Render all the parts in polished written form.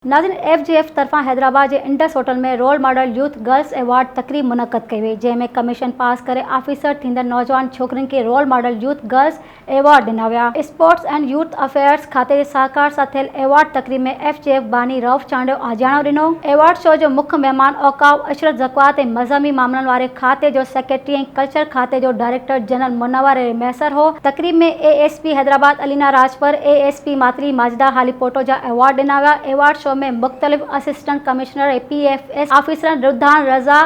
नाज़रीन FGF तरफ़ां हैदराबाद के इंडस होटल में role model youth girls award तकरीब मुनक़द कई वई, जंहिंमें कमीशन पास करे ऑफिसर थींदड़ नौजवान छोकरियुनि खे role model youth girls award ॾिना विया। स्पोर्ट्स एंड यूथ अफेयर्स खाते जे सहकार सां थियल एवॉर्ड तकरीब में FGF बानी रऊफ़ चांडियो आजियाणो ॾिनो। एवॉर्ड शो जो मुख्य मेहमान औक़ाफ़ अशरफ ज़कात ऐं मज़हबी मामलनि वारे खाते जो सेक्रेटरी ऐं कल्चर खाते जो डायरेक्टर जनरल मुनव्वर मैसर हो। तकरीब में ASP हैदराबाद अलीना राजपर, ASP मातली माजिदा हालीपोटो जा एवॉर्ड ॾिना विया। एवॉर्ड शो में मुख्तलिफ असिस्टेंट कमिश्नर PFS ऑफिसर रुद्धान Raza,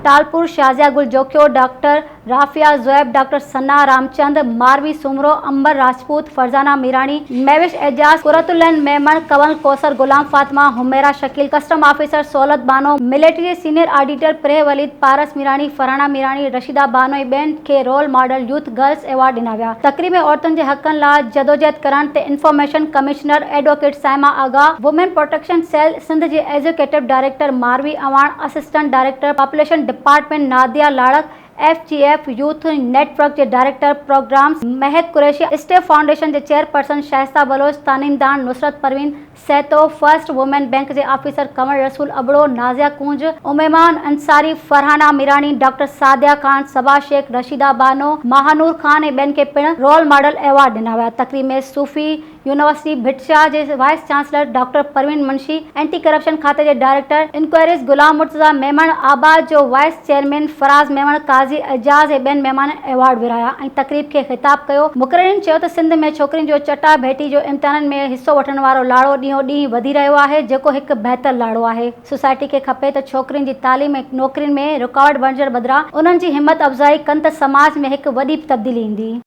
Talpur Shazia Gul Jokhio, doctor Rafia Zuaib, doctor Sana Ramchand, Marvi Soomro, Ambar Rajput, Farzana Mirani, Mahwish Ejaz, Qurratulain Memon, Kanwal Kausar, Ghulam Fatima, Humera Shakeel, custom officer Saulat Bano, military senior auditor प्रे वलीद, पारस मीरानी, फरहाना मीरानी, रशीदा बानो ऐं ॿियनि खे role model youth girls award ॾिना विया। तकरीब में औरतुनि जे हक़नि लाइ जदोजहद करण ते information commissioner advocate Saima Agha, women protection cell Sindh जी executive director Marvi Awan, assistant director population department Nadia Larak, FGF youth network के director programs Mehak Qureshi, step foundation के चेयरपर्सन शाइस्ता बलोच, तानीमदान Nusrat Parveen Sahito, first women bank के ऑफिसर कंवर रसूल अबड़ो, नाजिया कुंज, उमेमान अंसारी, फरहाना मीरानी, डॉक्टर सादिया खान, सबा शेख, रशीदा बानो, महानूर खान ऐं ॿियनि खे पिणु रोल मॉडल एवॉर्ड ॾिना विया। तकरीब में सूफ़ी यूनिवर्सिटी भिटशा जे vice chancellor doctor Parveen Munshi, anti corruption खाते के डायरेक्टर इंक्वायरीज़ गुलाम मुर्तज़ा मेमन, आबाद जो वाइस चेयरमैन फराज मेमन, काज़ी एजाज ऐं ॿियनि महिमाननि एवॉर्ड विरहाया ऐं तकरीब खे ख़िताब कयो। मुक़ररीन चयो त सिंध में छोकिरियुनि जो चटाभेटी जो इम्तिहाननि में हिसो वठण वारो लाड़ो ॾींहों ॾींहुं वधी रहियो आहे, जेको हिकु बहितर लाड़ो आहे। सोसाइटी खे खपे त छोकिरियुनि जी तालीम ऐं नौकरियुनि में रुकावट बणजण बदिरां उन्हनि जी हिमत अफ़ज़ाई कनि त समाज में हिकु वॾी तब्दीली ईंदी।